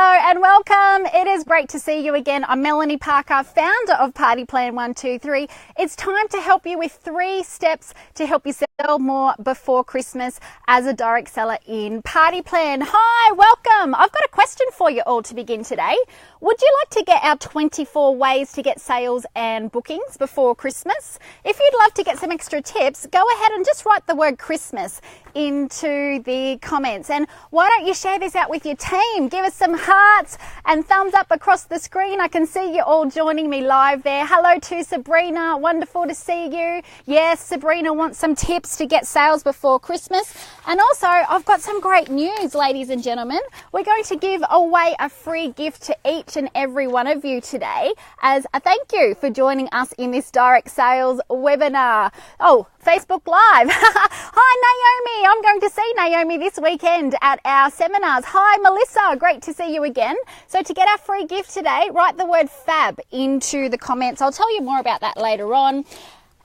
Hello and welcome. It is great to see you again. I'm Melanie Parker, founder of Party Plan 123. It's time to help you with 3 steps to help you sell more before Christmas as a direct seller in Party Plan. Hi, welcome. I've got a question for you all to begin today. Would you like to get our 24 ways to get sales and bookings before Christmas? If you'd love to get some extra tips, go ahead and just write the word Christmas into the comments. And why don't you share this out with your team? Give us some hearts and thumbs up across the screen. I can see you all joining me live there. Hello to Sabrina. Wonderful to see you. Yes, Sabrina wants some tips to get sales before Christmas. And also, I've got some great news, ladies and gentlemen. We're going to give away a free gift to each and every one of you today as a thank you for joining us in this direct sales webinar. Oh, Facebook Live. Hi, Naomi. I'm going to see Naomi this weekend at our seminars. Hi, Melissa. Great to see you again. So to get our free gift today, write the word FAB into the comments. I'll tell you more about that later on.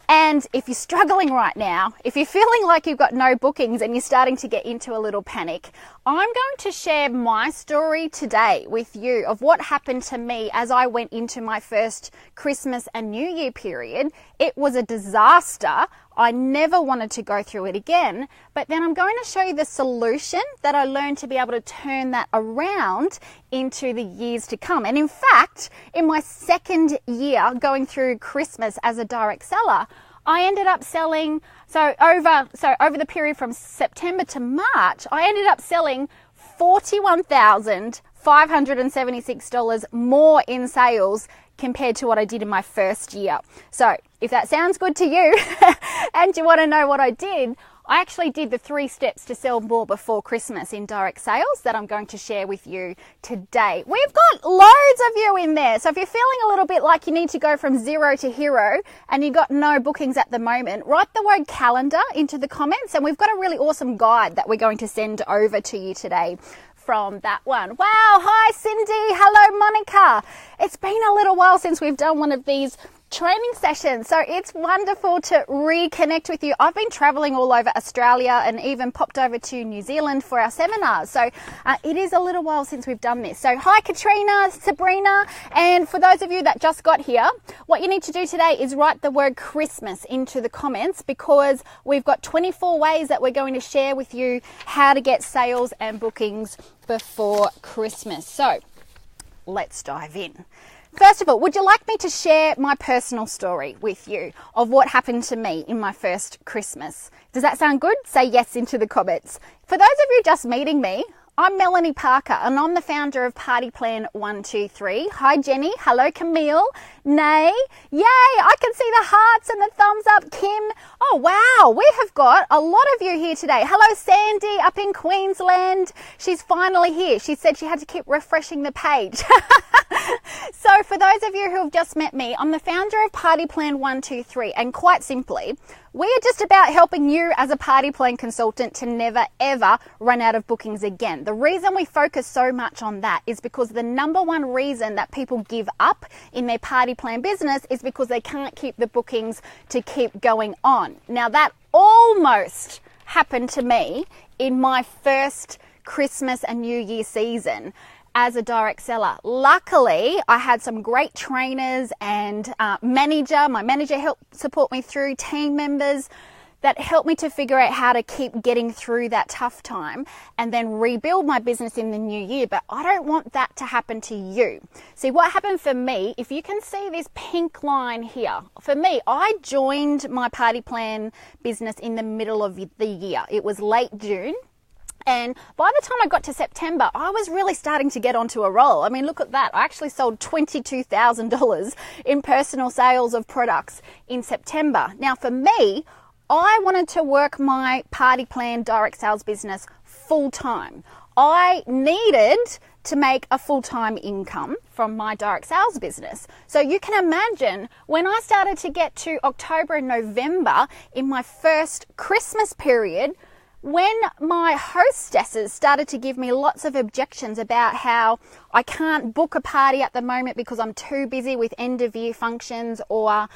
And if you're struggling right now, if you're feeling like you've got no bookings and you're starting to get into a little panic, I'm going to share my story today with you of what happened to me as I went into my first Christmas and New Year period. It was a disaster. I never wanted to go through it again, but then I'm going to show you the solution that I learned to be able to turn that around into the years to come. And in fact, in my second year going through Christmas as a direct seller, I ended up selling, over the period from September to March, I ended up selling $41,576 more in sales compared to what I did in my first year. So if that sounds good to you and you want to know what I did, I actually did the 3 steps to sell more before Christmas in direct sales that I'm going to share with you today. We've got loads of you in there. So if you're feeling a little bit like you need to go from 0 to hero and you've got no bookings at the moment, write the word calendar into the comments and we've got a really awesome guide that we're going to send over to you today from that one. Wow. Hi, Cindy. Hello, Monica. It's been a little while since we've done one of these training sessions, so it's wonderful to reconnect with you. I've been traveling all over Australia and even popped over to New Zealand for our seminars, so it is a little while since we've done this. So hi Katrina, Sabrina, and for those of you that just got here, what you need to do today is write the word Christmas into the comments because we've got 24 ways that we're going to share with you how to get sales and bookings before Christmas. So let's dive in. First of all, would you like me to share my personal story with you of what happened to me in my first Christmas? Does that sound good? Say yes into the comments. For those of you just meeting me, I'm Melanie Parker and I'm the founder of Party Plan 123. Hi Jenny. Hello Camille. Nay. Yay. I can see the hearts and the thumbs up. Kim. Oh wow. We have got a lot of you here today. Hello Sandy up in Queensland. She's finally here. She said she had to keep refreshing the page. So for those of you who have just met me, I'm the founder of Party Plan 123 and quite simply, we are just about helping you as a party plan consultant to never ever run out of bookings again. The reason we focus so much on that is because the number one reason that people give up in their party plan business is because they can't keep the bookings to keep going on. Now that almost happened to me in my first Christmas and New Year season as a direct seller. Luckily, I had some great trainers and my manager helped support me through, team members that helped me to figure out how to keep getting through that tough time and then rebuild my business in the new year. But I don't want that to happen to you. See, what happened for me, if you can see this pink line here, for me, I joined my party plan business in the middle of the year. It was late June. And by the time I got to September, I was really starting to get onto a roll. I mean, look at that. I actually sold $22,000 in personal sales of products in September. Now, for me, I wanted to work my party plan direct sales business full time. I needed to make a full-time income from my direct sales business. So you can imagine when I started to get to October and November in my first Christmas period, when my hostesses started to give me lots of objections about how I can't book a party at the moment because I'm too busy with end of year functions, or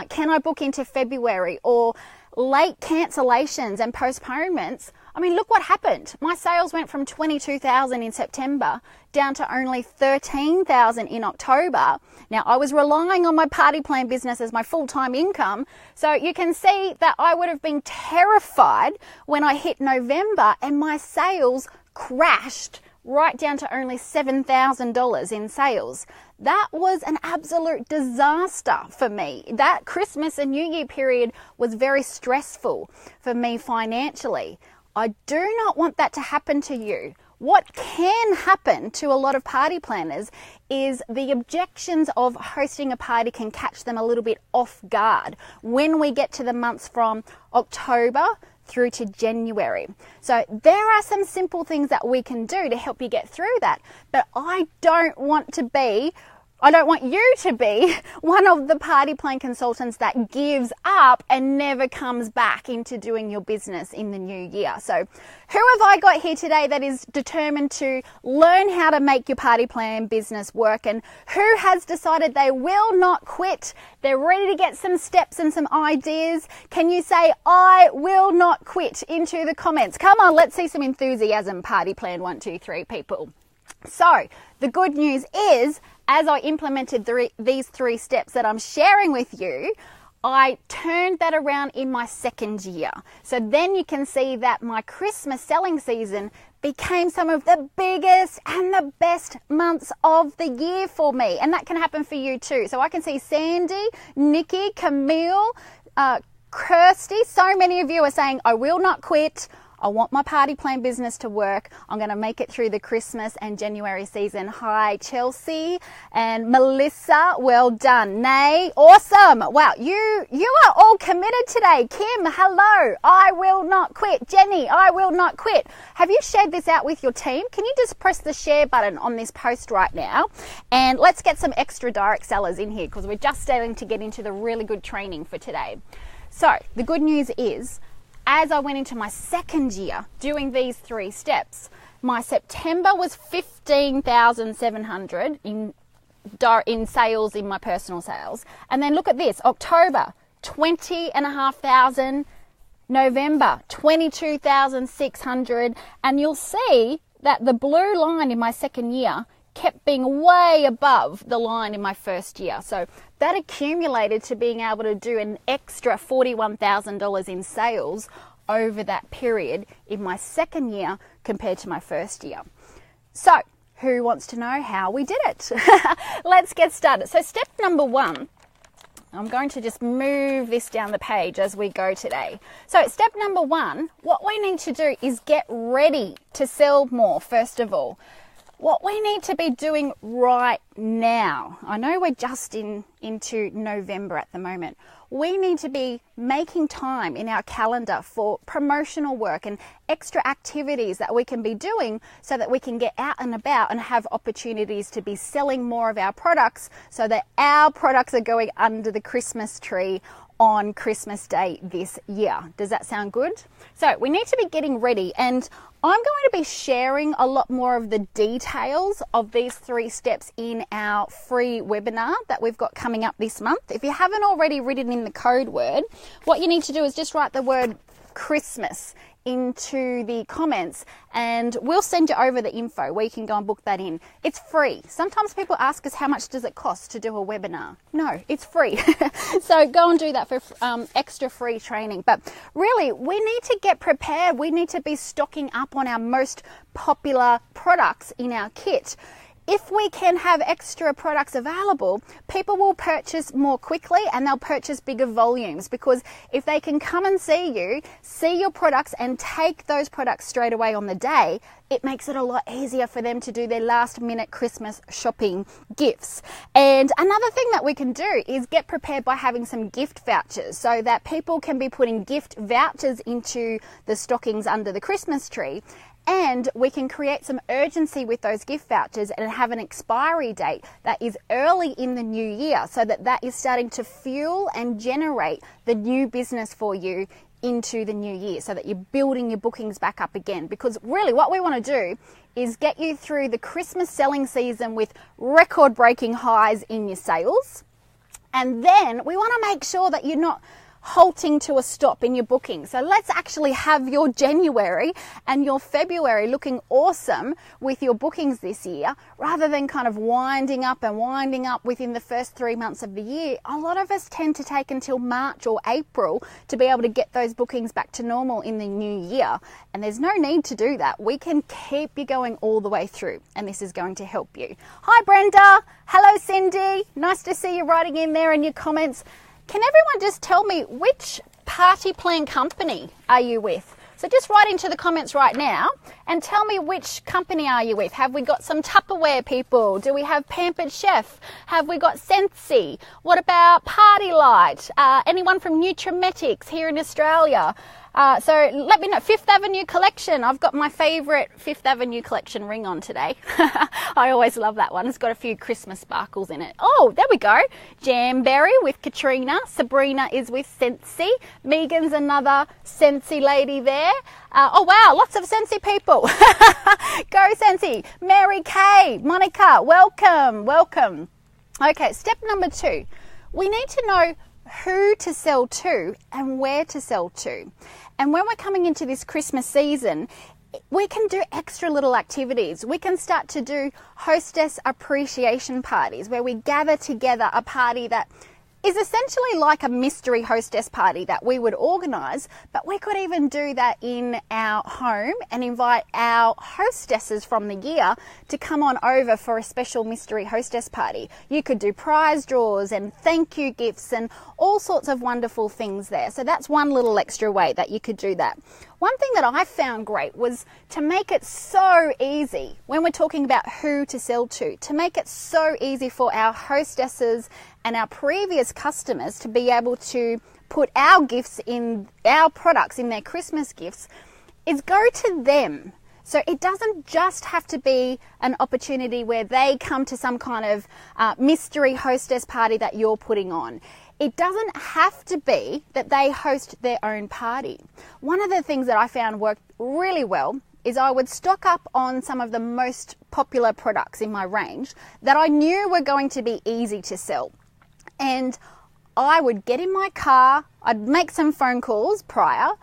can I book into February, or late cancellations and postponements, I mean, look what happened. My sales went from 22,000 in September down to only 13,000 in October. Now, I was relying on my party plan business as my full-time income. So you can see that I would have been terrified when I hit November and my sales crashed right down to only $7,000 in sales. That was an absolute disaster for me. That Christmas and New Year period was very stressful for me financially. I do not want that to happen to you. What can happen to a lot of party planners is the objections of hosting a party can catch them a little bit off guard when we get to the months from October through to January. So there are some simple things that we can do to help you get through that. But I don't want you to be one of the party plan consultants that gives up and never comes back into doing your business in the new year. So who have I got here today that is determined to learn how to make your party plan business work, and who has decided they will not quit? They're ready to get some steps and some ideas. Can you say, I will not quit, into the comments? Come on, let's see some enthusiasm, party plan 1, 2, 3 people. So the good news is, as I implemented these 3 steps that I'm sharing with you, I turned that around in my second year. So then you can see that my Christmas selling season became some of the biggest and the best months of the year for me. And that can happen for you too. So I can see Sandy, Nikki, Camille, Kirsty, so many of you are saying, I will not quit. I want my party plan business to work. I'm going to make it through the Christmas and January season. Hi, Chelsea and Melissa. Well done. Nay, awesome. Wow, you are all committed today. Kim, hello. I will not quit. Jenny, I will not quit. Have you shared this out with your team? Can you just press the share button on this post right now? And let's get some extra direct sellers in here, because we're just starting to get into the really good training for today. So the good news is, as I went into my second year doing these 3 steps, my September was 15,700 in sales, in my personal sales. And then look at this, October, 20,500, November, 22,600. And you'll see that the blue line in my second year kept being way above the line in my first year. So that accumulated to being able to do an extra $41,000 in sales over that period in my second year compared to my first year. So who wants to know how we did it? Let's get started. So step number 1, I'm going to just move this down the page as we go today. So step number 1, what we need to do is get ready to sell more, first of all. What we need to be doing right now, I know we're just into November at the moment. We need to be making time in our calendar for promotional work and extra activities that we can be doing so that we can get out and about and have opportunities to be selling more of our products, so that our products are going under the Christmas tree on Christmas Day this year. Does that sound good? So we need to be getting ready, and I'm going to be sharing a lot more of the details of these 3 steps in our free webinar that we've got coming up this month. If you haven't already written in the code word, what you need to do is just write the word Christmas into the comments, and we'll send you over the info where you can go and book that in. It's free. Sometimes people ask us, how much does it cost to do a webinar? No, it's free. So go and do that for extra free training. But really, we need to get prepared. We need to be stocking up on our most popular products in our kit. If we can have extra products available, people will purchase more quickly and they'll purchase bigger volumes, because if they can come and see you, see your products and take those products straight away on the day, it makes it a lot easier for them to do their last minute Christmas shopping gifts. And another thing that we can do is get prepared by having some gift vouchers, so that people can be putting gift vouchers into the stockings under the Christmas tree. And we can create some urgency with those gift vouchers and have an expiry date that is early in the new year, so that that is starting to fuel and generate the new business for you into the new year, so that you're building your bookings back up again. Because really what we want to do is get you through the Christmas selling season with record-breaking highs in your sales. And then we want to make sure that you're not halting to a stop in your booking. So let's actually have your January and your February looking awesome with your bookings this year, rather than kind of winding up within the first 3 months of the year. A lot of us tend to take until March or April to be able to get those bookings back to normal in the new year. And there's no need to do that. We can keep you going all the way through, and this is going to help you. Hi Brenda. Hello Cindy. Nice to see you writing in there in your comments. Can everyone just tell me, which party plan company are you with? So just write into the comments right now and tell me, which company are you with? Have we got some Tupperware people? Do we have Pampered Chef? Have we got Sensi? What about Party Light? Anyone from Nutrimetics here in Australia? So let me know. Fifth Avenue Collection. I've got my favourite Fifth Avenue Collection ring on today. I always love that one. It's got a few Christmas sparkles in it. Oh, there we go. Jamberry with Katrina. Sabrina is with Sensi. Megan's another Sensi lady there. Oh wow, lots of Sensi people. Go Sensi. Mary Kay, Monica, welcome. Okay, step number 2. We need to know who to sell to and where to sell to. And when we're coming into this Christmas season, we can do extra little activities. We can start to do hostess appreciation parties, where we gather together, a party that is essentially like a mystery hostess party that we would organise, but we could even do that in our home and invite our hostesses from the year to come on over for a special mystery hostess party. You could do prize draws and thank you gifts and all sorts of wonderful things there. So that's one little extra way that you could do that. One thing that I found great was to make it so easy when we're talking about who to sell to make it so easy for our hostesses and our previous customers to be able to put our gifts in, our products in their Christmas gifts, is go to them. So it doesn't just have to be an opportunity where they come to some kind of mystery hostess party that you're putting on. It doesn't have to be that they host their own party. One of the things that I found worked really well is I would stock up on some of the most popular products in my range that I knew were going to be easy to sell. And I would get in my car, I'd make some phone calls prior,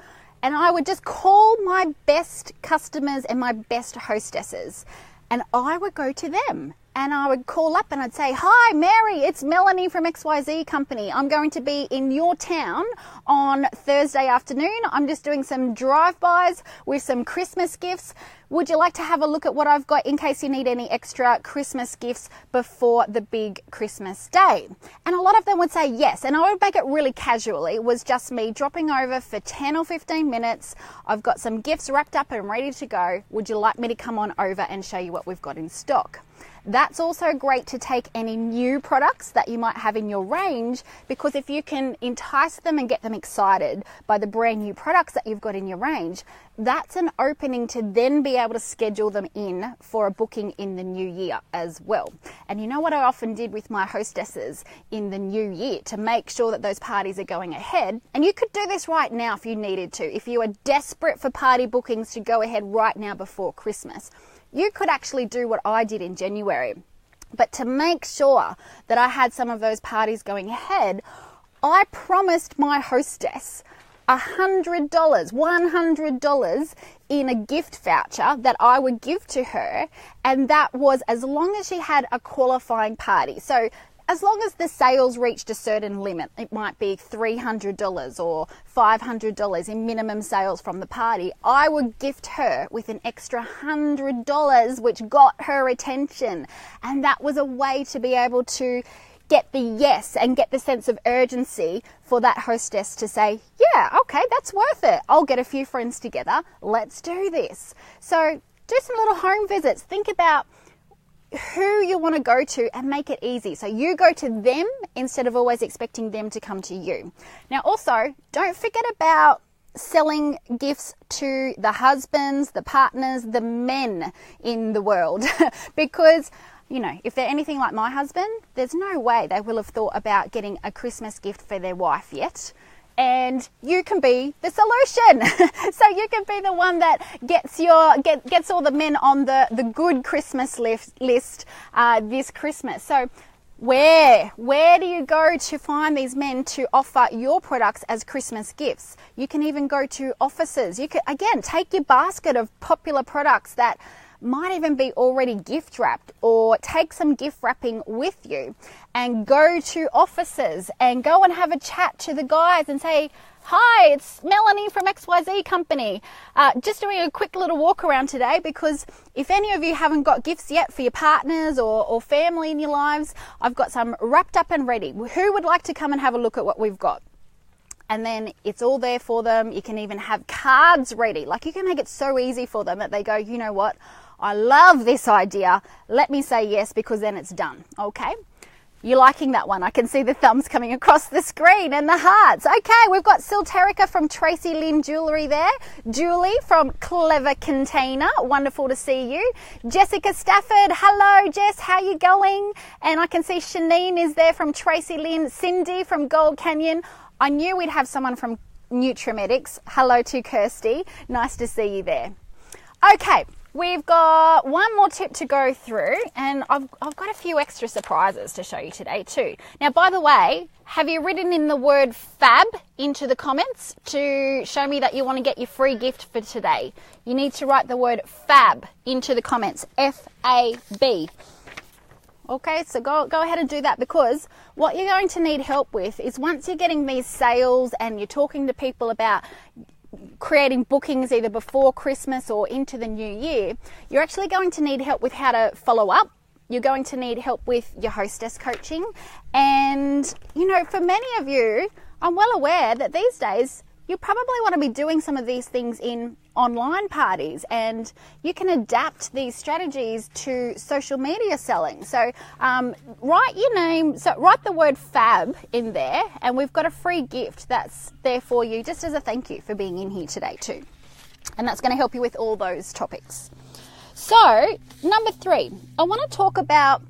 and I would just call my best customers and my best hostesses, and I would go to them. And I would call up and I'd say, hi Mary, it's Melanie from XYZ Company. I'm going to be in your town on Thursday afternoon. I'm just doing some drive-bys with some Christmas gifts. Would you like to have a look at what I've got in case you need any extra Christmas gifts before the big Christmas day? And a lot of them would say yes. And I would make it really casually. It was just me dropping over for 10 or 15 minutes. I've got some gifts wrapped up and ready to go. Would you like me to come on over and show you what we've got in stock? That's also great to take any new products that you might have in your range, because if you can entice them and get them excited by the brand new products that you've got in your range, that's an opening to then be able to schedule them in for a booking in the new year as well. And you know what I often did with my hostesses in the new year to make sure that those parties are going ahead? And you could do this right now if you needed to. If you are desperate for party bookings to go ahead right now before Christmas, you could actually do what I did in January. But to make sure that I had some of those parties going ahead, I promised my hostess $100 in a gift voucher that I would give to her, and that was as long as she had a qualifying party. So as long as the sales reached a certain limit, it might be $300 or $500 in minimum sales from the party, I would gift her with an extra $100, which got her attention. And that was a way to be able to get the yes and get the sense of urgency for that hostess to say, yeah, okay, that's worth it. I'll get a few friends together. Let's do this. So do some little home visits. Think about who you want to go to and make it easy. So you go to them instead of always expecting them to come to you. Now also, don't forget about selling gifts to the husbands, the partners, the men in the world. Because, you know, if they're anything like my husband, there's no way they will have thought about getting a Christmas gift for their wife yet. And you can be the solution. So you can be the one that gets all the men on the good Christmas list this Christmas. So Where do you go to find these men to offer your products as Christmas gifts? You can even go to offices. You can, again, take your basket of popular products that might even be already gift wrapped, or take some gift wrapping with you and go to offices and go and have a chat to the guys and say, hi, it's Melanie from XYZ company. Just doing a quick little walk around today, because if any of you haven't got gifts yet for your partners or family in your lives, I've got some wrapped up and ready. Who would like to come and have a look at what we've got? And then it's all there for them. You can even have cards ready. Like, you can make it so easy for them that they go, you know what? I love this idea. Let me say yes, because then it's done. Okay. You're liking that one. I can see the thumbs coming across the screen and the hearts. Okay, we've got Silterica from Tracy Lynn Jewellery there. Julie from Clever Container. Wonderful to see you. Jessica Stafford. Hello, Jess. How you going? And I can see Shanine is there from Tracy Lynn. Cindy from Gold Canyon. I knew we'd have someone from Nutrimedics. Hello to Kirsty. Nice to see you there. Okay. We've got one more tip to go through, and I've got a few extra surprises to show you today too. Now, by the way, have you written in the word fab into the comments to show me that you want to get your free gift for today? You need to write the word fab into the comments, F-A-B. Okay, so go ahead and do that, because what you're going to need help with is, once you're getting these sales and you're talking to people about creating bookings either before Christmas or into the new year, you're actually going to need help with how to follow up. You're going to need help with your hostess coaching. And, you know, for many of you, I'm well aware that these days you probably want to be doing some of these things in online parties, and you can adapt these strategies to social media selling. So write your name, so write the word fab in there, and we've got a free gift that's there for you just as a thank you for being in here today too. And that's going to help you with all those topics. So number 3, I want to talk about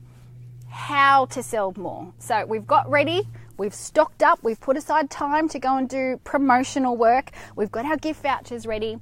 how to sell more. So we've got ready. We've stocked up, we've put aside time to go and do promotional work. We've got our gift vouchers ready.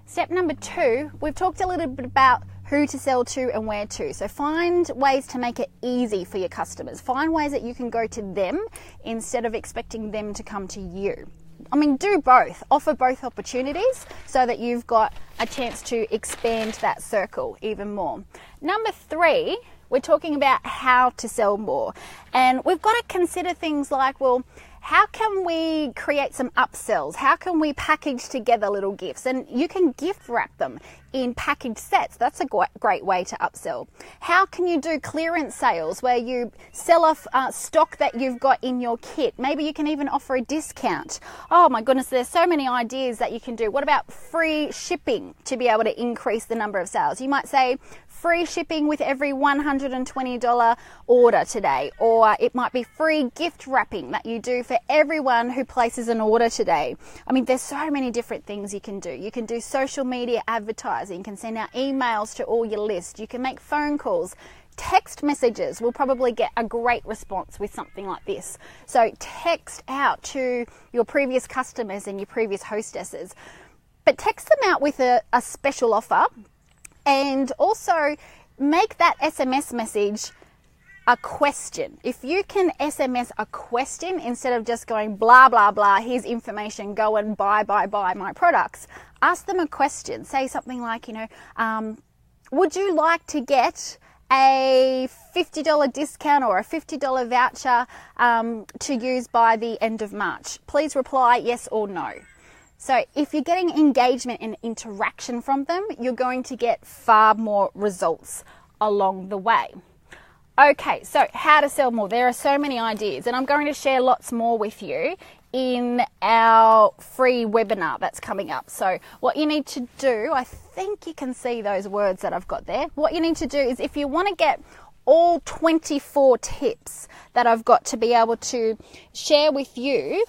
Step number 2, we've talked a little bit about who to sell to and where to. So find ways to make it easy for your customers. Find ways that you can go to them instead of expecting them to come to you. I mean, do both. Offer both opportunities so that you've got a chance to expand that circle even more. Number 3, we're talking about how to sell more. And we've got to consider things like, well, how can we create some upsells? How can we package together little gifts? And you can gift wrap them in packaged sets. That's a great way to upsell. How can you do clearance sales where you sell off stock that you've got in your kit? Maybe you can even offer a discount. Oh my goodness, there's so many ideas that you can do. What about free shipping to be able to increase the number of sales? You might say free shipping with every $120 order today, or it might be free gift wrapping that you do for everyone who places an order today. I mean, there's so many different things you can do. You can do social media advertising. You can send out emails to all your list. You can make phone calls. Text messages will probably get a great response with something like this. So text out to your previous customers and your previous hostesses, but text them out with a special offer. And also make that SMS message a question. If you can SMS a question instead of just going blah, blah, blah, here's information, go and buy my products. Ask them a question. Say something like, you know, would you like to get a $50 discount or a $50 voucher to use by the end of March? Please reply yes or no. So if you're getting engagement and interaction from them, you're going to get far more results along the way. Okay, so how to sell more. There are so many ideas, and I'm going to share lots more with you in our free webinar that's coming up. So what you need to do, I think you can see those words that I've got there. What you need to do is, if you want to get all 24 tips that I've got to be able to share with you,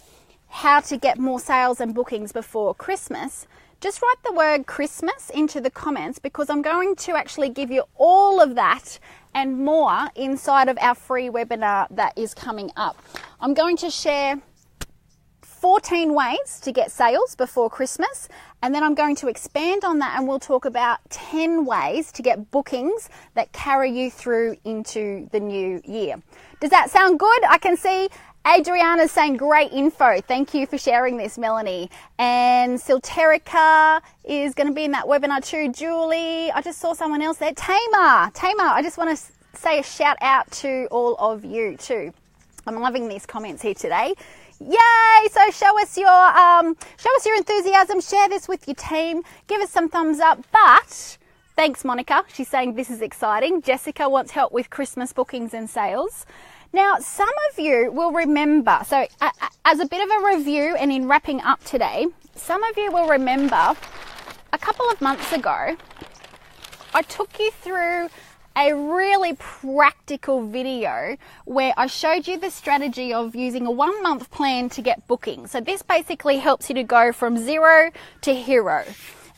how to get more sales and bookings before Christmas, just write the word Christmas into the comments, because I'm going to actually give you all of that and more inside of our free webinar that is coming up. I'm going to share 14 ways to get sales before Christmas, and then I'm going to expand on that and we'll talk about 10 ways to get bookings that carry you through into the new year. Does that sound good? I can see Adriana's saying great info. Thank you for sharing this, Melanie. And Silterica is going to be in that webinar too. Julie, I just saw someone else there. Tamar, I just want to say a shout out to all of you too. I'm loving these comments here today. Yay! So show us your enthusiasm. Share this with your team. Give us some thumbs up. But thanks, Monica. She's saying this is exciting. Jessica wants help with Christmas bookings and sales. Now, some of you will remember, so as a bit of a review and in wrapping up today, some of you will remember a couple of months ago, I took you through a really practical video where I showed you the strategy of using a 1-month plan to get bookings. So this basically helps you to go from 0 to hero.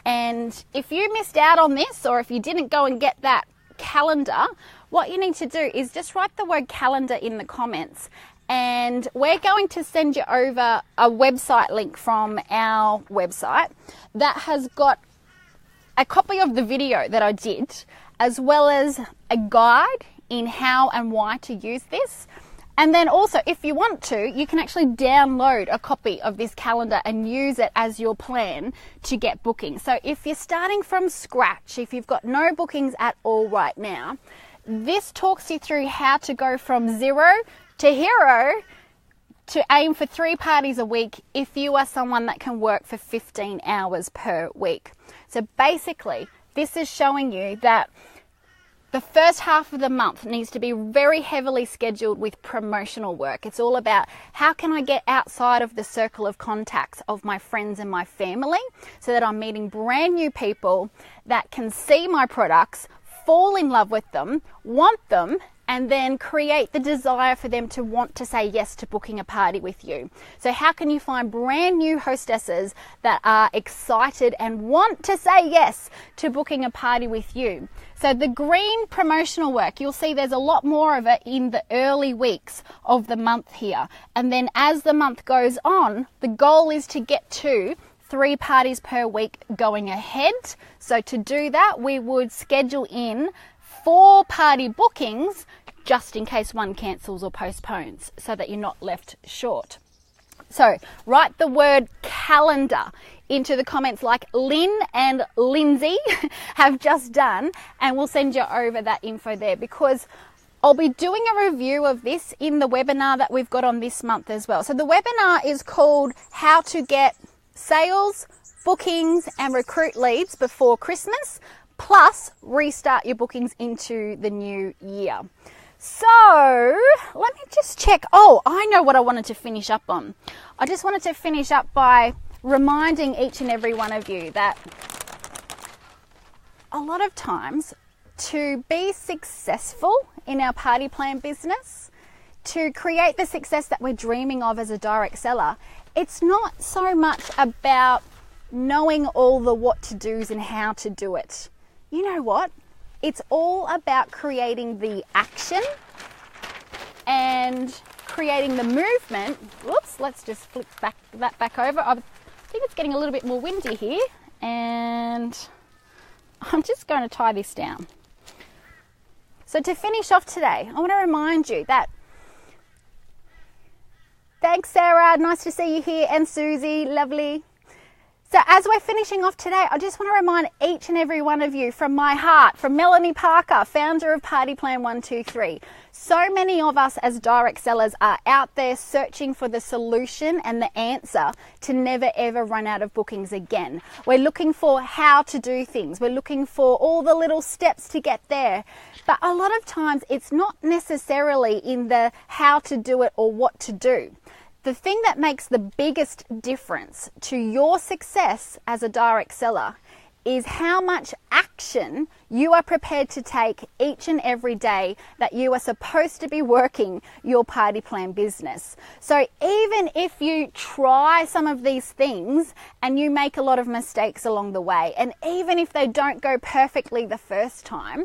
And if you missed out on this, or if you didn't go and get that calendar, what you need to do is just write the word calendar in the comments, and we're going to send you over a website link from our website that has got a copy of the video that I did, as well as a guide in how and why to use this. And then also, if you want to, you can actually download a copy of this calendar and use it as your plan to get bookings. So if you're starting from scratch, if you've got no bookings at all right now, this talks you through how to go from 0 to hero to aim for 3 parties a week if you are someone that can work for 15 hours per week. So basically, this is showing you that the first half of the month needs to be very heavily scheduled with promotional work. It's all about how can I get outside of the circle of contacts of my friends and my family so that I'm meeting brand new people that can see my products, fall in love with them, want them, and then create the desire for them to want to say yes to booking a party with you. So how can you find brand new hostesses that are excited and want to say yes to booking a party with you? So the green promotional work, you'll see there's a lot more of it in the early weeks of the month here. And then as the month goes on, the goal is to get to 3 parties per week going ahead. So to do that, we would schedule in 4 party bookings just in case one cancels or postpones so that you're not left short. So write the word calendar into the comments like Lynn and Lindsay have just done, and we'll send you over that info there, because I'll be doing a review of this in the webinar that we've got on this month as well. So the webinar is called How to Get Sales, Bookings and Recruit Leads Before Christmas, plus restart your bookings into the new year. So let me just check. Oh, I know what I wanted to finish up on. I just wanted to finish up by reminding each and every one of you that a lot of times to be successful in our party plan business, to create the success that we're dreaming of as a direct seller, it's not so much about knowing all the what to do's and how to do it. You know what? It's all about creating the action and creating the movement. Whoops, let's just flip that back over. I think it's getting a little bit more windy here, and I'm just going to tie this down. So to finish off today, I want to remind you that, thanks Sarah, nice to see you here, and Susie, lovely. So as we're finishing off today, I just want to remind each and every one of you from my heart, from Melanie Parker, founder of Party Plan 123. So many of us as direct sellers are out there searching for the solution and the answer to never ever run out of bookings again. We're looking for how to do things. We're looking for all the little steps to get there. But a lot of times it's not necessarily in the how to do it or what to do. The thing that makes the biggest difference to your success as a direct seller is how much action you are prepared to take each and every day that you are supposed to be working your party plan business. So even if you try some of these things and you make a lot of mistakes along the way, and even if they don't go perfectly the first time,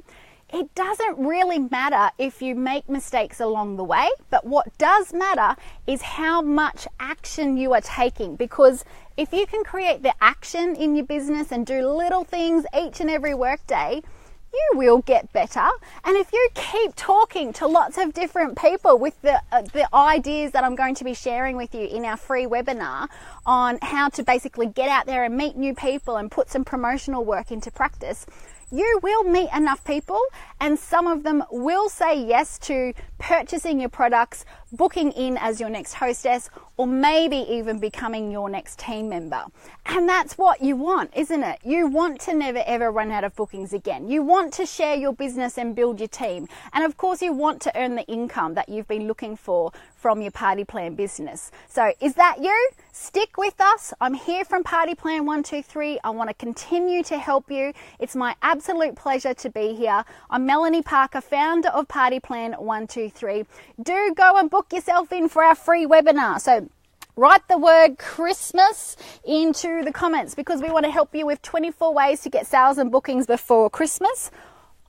it doesn't really matter if you make mistakes along the way, but what does matter is how much action you are taking, because if you can create the action in your business and do little things each and every workday, you will get better. And if you keep talking to lots of different people with the ideas that I'm going to be sharing with you in our free webinar on how to basically get out there and meet new people and put some promotional work into practice, you will meet enough people, and some of them will say yes to purchasing your products, booking in as your next hostess, or maybe even becoming your next team member. And that's what you want, isn't it? You want to never ever run out of bookings again. You want to share your business and build your team. And of course, you want to earn the income that you've been looking for from your Party Plan business. So is that you? Stick with us. I'm here from Party Plan 123. I want to continue to help you. It's my absolute pleasure to be here. I'm Melanie Parker, founder of Party Plan 123. Do go and book yourself in for our free webinar. So write the word Christmas into the comments, because we want to help you with 24 ways to get sales and bookings before Christmas.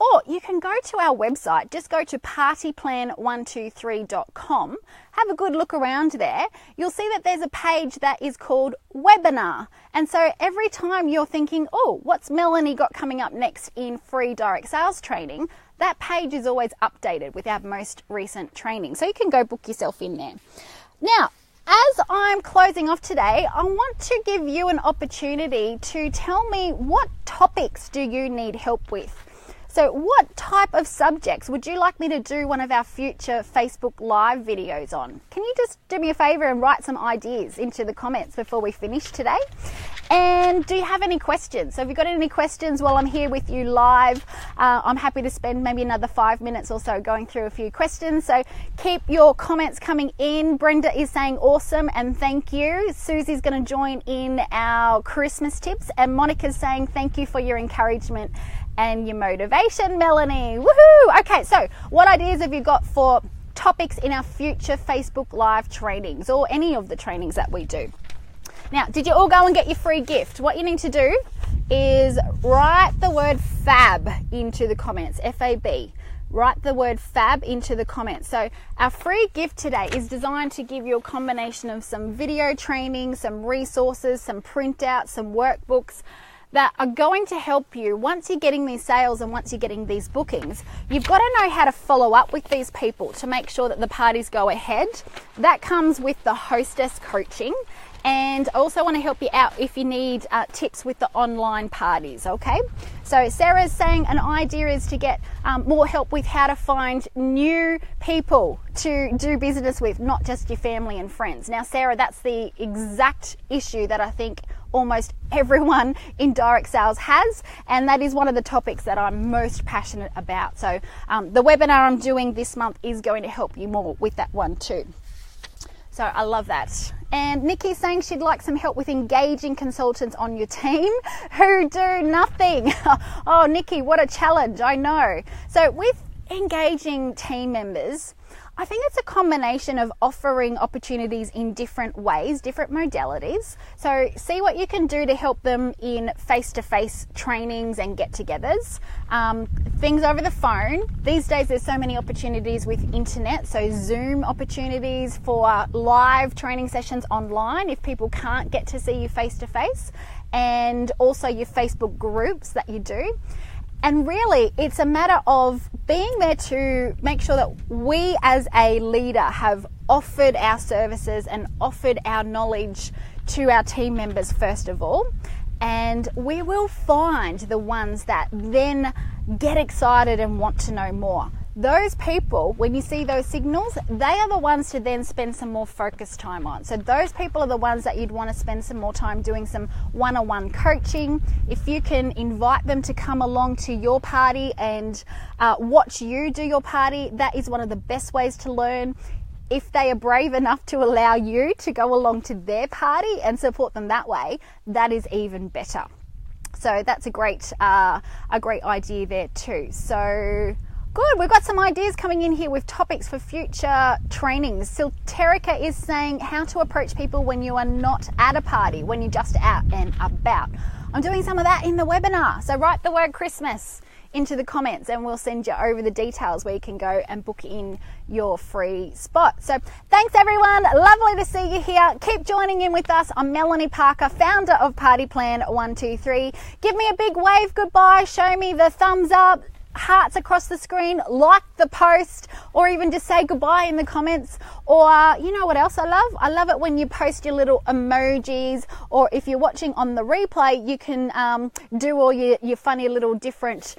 Or you can go to our website, just go to partyplan123.com, have a good look around there. You'll see that there's a page that is called Webinar. And so every time you're thinking, oh, what's Melanie got coming up next in free direct sales training, that page is always updated with our most recent training. So you can go book yourself in there. Now, as I'm closing off today, I want to give you an opportunity to tell me, what topics do you need help with? So what type of subjects would you like me to do one of our future Facebook Live videos on? Can you just do me a favor and write some ideas into the comments before we finish today? And do you have any questions? So if you've got any questions while I'm here with you live, I'm happy to spend maybe another 5 minutes or so going through a few questions. So keep your comments coming in. Brenda is saying awesome and thank you. Susie's going to join in our Christmas tips, and Monica's saying thank you for your encouragement and your motivation, Melanie. Woohoo! Okay, so what ideas have you got for topics in our future Facebook Live trainings, or any of the trainings that we do? Now, did you all go and get your free gift? What you need to do is write the word FAB into the comments, F-A-B. Write the word FAB into the comments. So our free gift today is designed to give you a combination of some video training, some resources, some printouts, some workbooks that are going to help you once you're getting these sales and once you're getting these bookings. You've got to know how to follow up with these people to make sure that the parties go ahead. That comes with the hostess coaching. And I also want to help you out if you need tips with the online parties, okay? So Sarah's saying an idea is to get more help with how to find new people to do business with, not just your family and friends. Now, Sarah, that's the exact issue that I think almost everyone in direct sales has, and that is one of the topics that I'm most passionate about. So the webinar I'm doing this month is going to help you more with that one too. So I love that. And Nikki's saying she'd like some help with engaging consultants on your team who do nothing. Oh, Nikki, what a challenge, I know. So with engaging team members, I think it's a combination of offering opportunities in different ways, different modalities. So see what you can do to help them in face-to-face trainings and get-togethers. Things over the phone. These days there's so many opportunities with internet, so Zoom opportunities for live training sessions online if people can't get to see you face-to-face, and also your Facebook groups that you do. And really, it's a matter of being there to make sure that we as a leader have offered our services and offered our knowledge to our team members first of all. And we will find the ones that then get excited and want to know more. Those people, when you see those signals, they are the ones to then spend some more focused time on. So those people are the ones that you'd want to spend some more time doing some one-on-one coaching. If you can invite them to come along to your party and watch you do your party, that is one of the best ways to learn. If they are brave enough to allow you to go along to their party and support them that way, that is even better. So that's a great idea there too. So good, we've got some ideas coming in here with topics for future trainings. Silterica is saying how to approach people when you are not at a party, when you're just out and about. I'm doing some of that in the webinar. So write the word Christmas into the comments and we'll send you over the details where you can go and book in your free spot. So thanks everyone, lovely to see you here. Keep joining in with us. I'm Melanie Parker, founder of Party Plan 123. Give me a big wave goodbye, show me the thumbs up, hearts across the screen, like the post, or even just say goodbye in the comments. Or you know what else I love? I love it when you post your little emojis, or if you're watching on the replay, you can do all your funny little different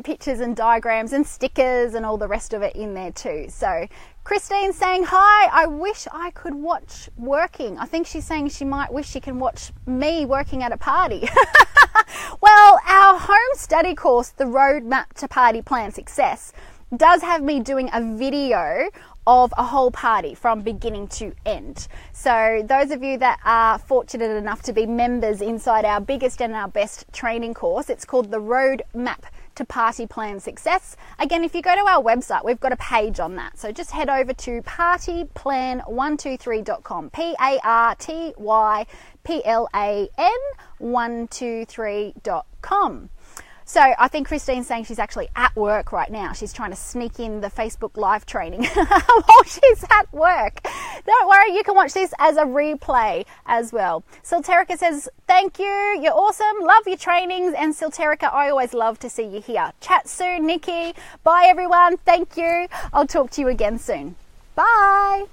pictures and diagrams and stickers and all the rest of it in there too. So Christine's saying, hi, I wish I could watch working. I think she's saying she might wish she can watch me working at a party. Well, our home study course, The Roadmap to Party Plan Success, does have me doing a video of a whole party from beginning to end. So those of you that are fortunate enough to be members inside our biggest and our best training course, it's called The Roadmap to Party Plan Success. Again, if you go to our website, we've got a page on that. So just head over to partyplan123.com, PARTYPLAN123.com. So I think Christine's saying she's actually at work right now. She's trying to sneak in the Facebook Live training while she's at work. Don't worry, you can watch this as a replay as well. Silterica says, thank you, you're awesome, love your trainings. And Silterica, I always love to see you here. Chat soon, Nikki. Bye everyone, thank you. I'll talk to you again soon. Bye.